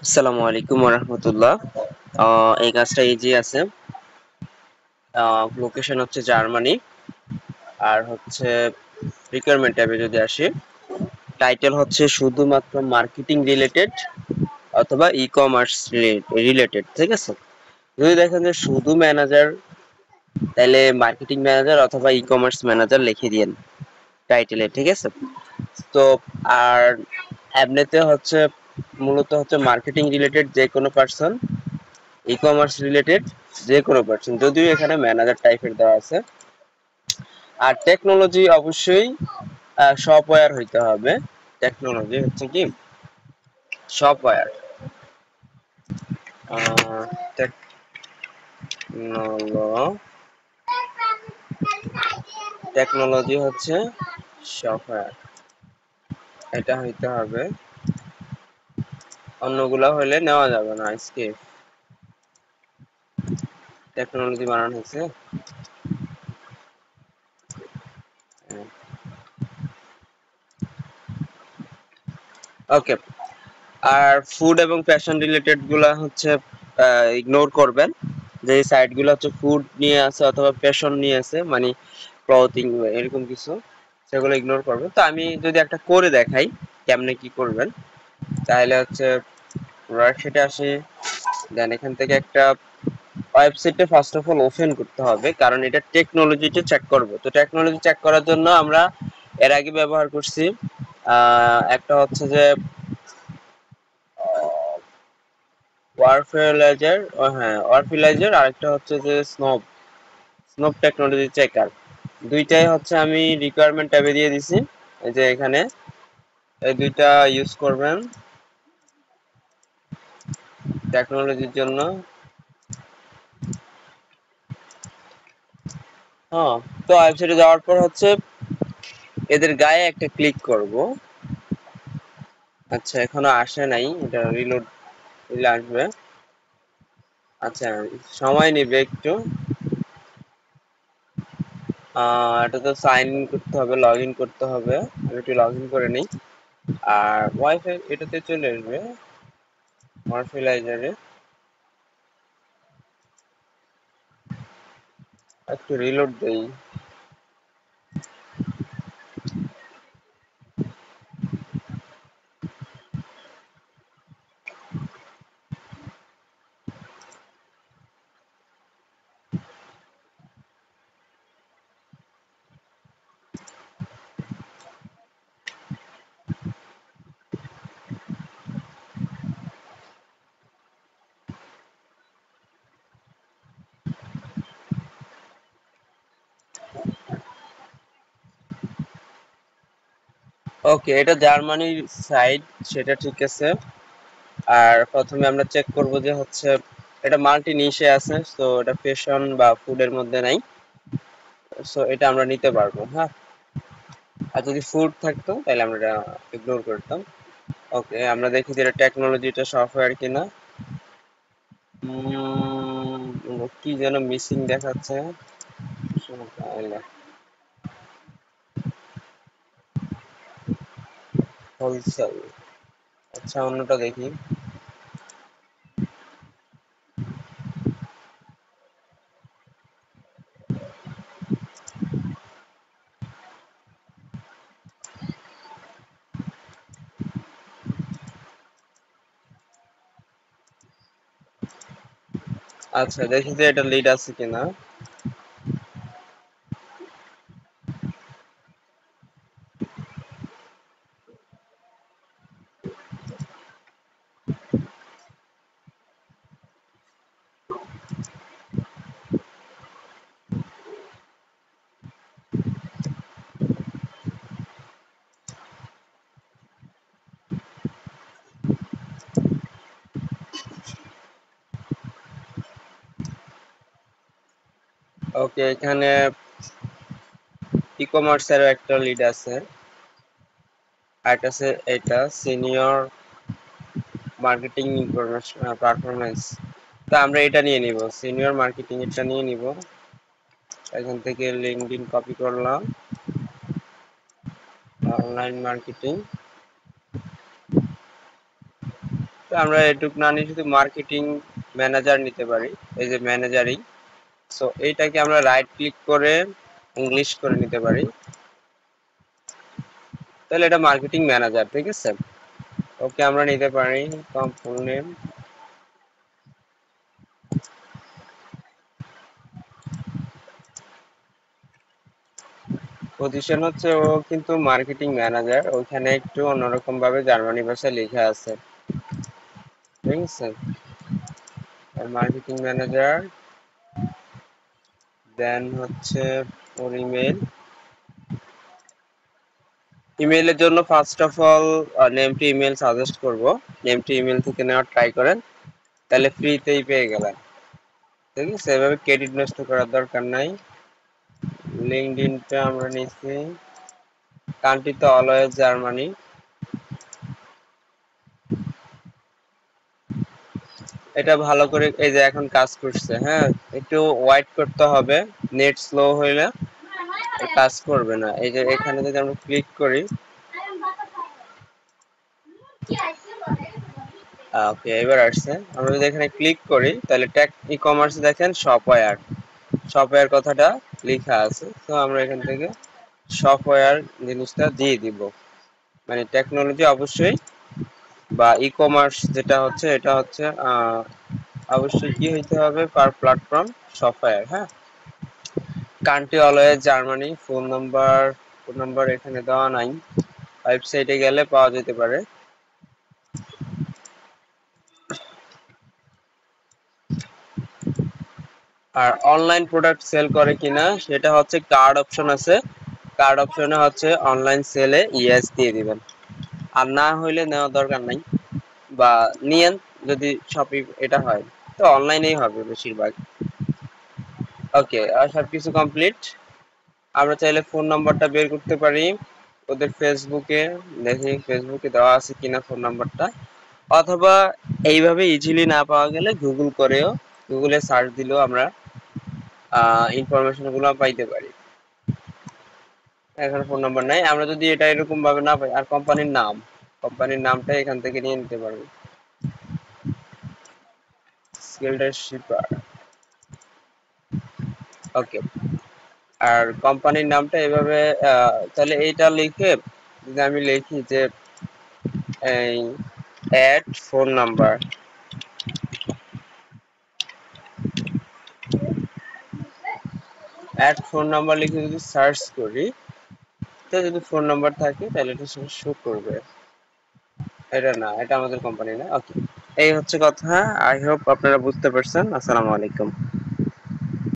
আসসালামু আলাইকুম রাহমাতুল্লাহ। এই কাজটা ইজি আছে। লোকেশন হচ্ছে জার্মানি। আর হচ্ছে রিকোয়ারমেন্ট ট্যাবে যদি আসি, টাইটেল হচ্ছে শুধুমাত্র মার্কেটিং রিলেটেড অথবা ই কমার্স রিলেটেড, ঠিক আছে। যদি দেখেন যে শুধু ম্যানেজার, তাহলে মার্কেটিং ম্যানেজার অথবা ই কমার্স ম্যানেজার লিখে দিয়েন টাইটেলে, ঠিক আছে। তো আর এমনিতে হচ্ছে মূলত হচ্ছে মার্কেটিং রিলেটেড যে কোনো পার্সন, ই কমার্স রিলেটেড যে কোনো পার্সন, যদিও এখানে ম্যানেজার টাইপের দেওয়া আছে। আর টেকনোলজি অবশ্যই সফটওয়্যার হইতে হবে। টেকনোলজি হচ্ছে কি সফটওয়্যার। টেকনোলজি হচ্ছে সফটওয়্যার, এটা হইতে হবে। অন্যগুলা হইলে নেওয়া যাবে না। আজকে টেকনোলজি বানানো হয়েছে। ওকে। আর ফুড এবং ফ্যাশন রিলেটেড গুলা হচ্ছে ইগনোর করবেন। যে সাইট গুলো হচ্ছে ফুড নিয়ে আছে অথবা ফ্যাশন নিয়ে আছে, মানে ক্লথিং এরকম কিছু, সেগুলো ইগনোর করবেন। তো আমি যদি একটা করে দেখাই কেমনে কি করবেন, তাহলে হচ্ছে ওয়েবসাইটে আসি। দেন এখান থেকে একটা ওয়েবসাইটে ফার্স্ট অফ অল ওপেন করতে হবে, কারণ এটা টেকনোলজিটা চেক করব। তো টেকনোলজি চেক করার জন্য আমরা এর আগে ব্যবহার করছি একটা হচ্ছে যে ওয়ারফেলাইজার, হ্যাঁ ওয়ারফিলাইজার, আরেকটা হচ্ছে যে স্নোপ স্নোপ টেকনোলজি চেকার। দুইটাই হচ্ছে আমি রিকোয়ারমেন্ট ট্যাবে দিয়ে দিছি। এই যে এখানে এই দুইটা ইউজ করবেন টেকনোলজির জন্য। হ্যাঁ, তো ওয়েবসাইটে যাওয়ার পর হচ্ছে এদের গায়ে একটা ক্লিক করব। আচ্ছা, এখনো আসে নাই, এটা রিলোড দিলে আসবে। আচ্ছা, সময় নেবে একটু। এটা তো সাইন ইন করতে হবে, লগ ইন করতে হবে। আমি একটু লগ ইন করে নিই। আর ওয়াইফাই এটাতে চলে আসবে ওয়ারফিলাইজারে। একটু রিলোড দেই। ওকে, এটা জার্মানির সাইট, সেটা ঠিক আছে। আর প্রথমে আমরা চেক করব যে হচ্ছে এটা মাল্টি নিশে আছে, তো এটা ফ্যাশন বা ফুডের মধ্যে নাই। সো এটা আমরা নিতে পারবো, হ্যাঁ। আর যদি ফুড থাকতো তাহলে আমরা এটা ইগনোর করতাম। ওকে, আমরা দেখি যে এটা টেকনোলজিটা সফটওয়্যার কিনা। কি যেন মিসিং দেখাচ্ছে। হোলসেল। আচ্ছা, অন্যটা দেখি। আচ্ছা, দেখি যে এটা লিড আছে কিনা। ওকে, এখানে ই কমার্সেরও একটা লিড আছে। আর এটা আছে, এটা সিনিয়র মার্কেটিং ইনফরমেশন পারফরমেন্স। তো আমরা এটা নিয়ে নিব, সিনিয়র মার্কেটিং এটা নিয়ে নিব। এখান থেকে লিঙ্কডইন কপি করলাম, অনলাইন মার্কেটিং। তো আমরা এটুক না নিয়ে শুধু মার্কেটিং ম্যানেজার নিতে পারি, এই যে ম্যানেজারিং। সো এইটাকে আমরা রাইট ক্লিক করে ইংলিশ করে নিতে পারি, তাহলে এটা মার্কেটিং ম্যানেজার, ঠিক আছে। ওকে আমরা নিতে পারি ফুল নেম। পজিশন হচ্ছে ও কিন্তু মার্কেটিং ম্যানেজার, ওইখানে একটু অন্যরকম ভাবে জার্মানি ভাষায় লেখা আছে, ঠিক আছে। মার্কেটিং ম্যানেজার, দেন হচ্ছে ওর ইমেল। ইমেইলের জন্য first of all name to email suggest করব, নেম টু ইমেল থেকে নেওয়ার ট্রাই করেন, তাহলে ফ্রিতেই পেয়ে গেলেন, ঠিক আছে। এভাবে ক্রেডিট নষ্ট করার দরকার নাই। লিঙ্কডইনটা আমরা নিচ্ছি, কান্ট্রি তো অলওয়েজ জার্মানি। এটা ভালো করে এই যে এখন কাজ করছে, হ্যাঁ একটু ওয়েট করতে হবে, নেট স্লো হইলে কাজ করবে না। এই যে এখানে যদি আমরা ক্লিক করি, ওকে এবার আসছে, আমরা যদি এখানে ক্লিক করি তাহলে ট্যাগ ই কমার্স দেখেন সফটওয়্যার, সফটওয়্যার কথাটা লেখা আছে, তো আমরা এখান থেকে সফটওয়্যার জিনিসটা দিয়ে দিব। মানে টেকনোলজি অবশ্যই বা ই কমার্স যেটা হচ্ছে এটা হচ্ছে অবশ্যই কি হইতে হবে, পার প্ল্যাটফর্ম সফটওয়্যার, হ্যাঁ। Country always Germany. Phone number এখানে দেওয়া নাই, ওয়েবসাইটে গেলে পাওয়া যেতে পারে। আর অনলাইন প্রোডাক্ট সেল করে কিনা সেটা হচ্ছে কার্ড অপশন আছে, কার্ড অপশনে হচ্ছে অনলাইন সেলে ইয়েস দিয়ে দিবেন, আর না হইলে নেওয়ার দরকার নাই, বা নিয়েন যদি শপিং এটা হয়, তো অনলাইনেই হবে বেশিরভাগ। ওকে, আর সবকিছু কমপ্লিট। আমরা চাইলে ফোন নাম্বারটা বের করতে পারি ওদের ফেসবুকে, দেখি ফেসবুকে দেওয়া আছে কিনা ফোন নাম্বারটা, অথবা এইভাবে ইজিলি না পাওয়া গেলে গুগল করেও, গুগলে সার্চ দিলেও আমরা ইনফরমেশন গুলো পাইতে পারি। এখন ফোন নাম্বার নাই, আমরা যদি এটা এরকম ভাবে না পাই, আর কোম্পানির নাম, কোম্পানির নামটা এখান থেকে নিয়ে নিতে পারবো, স্কিলড শিপার। ওকে, আর কোম্পানির নামটা এভাবে তাহলে এইটা লিখে যদি আমি লিখি যে এই add phone number, add phone number লিখে যদি সার্চ করি, তো যদি ফোন নাম্বার থাকে তাহলে এটা শো করবে। এটা না, এটা আমাদের কোম্পানি না। ওকে, এই হচ্ছে কথা। আই হোপ আপনারা বুঝতে পারছেন। আসসালামু আলাইকুম।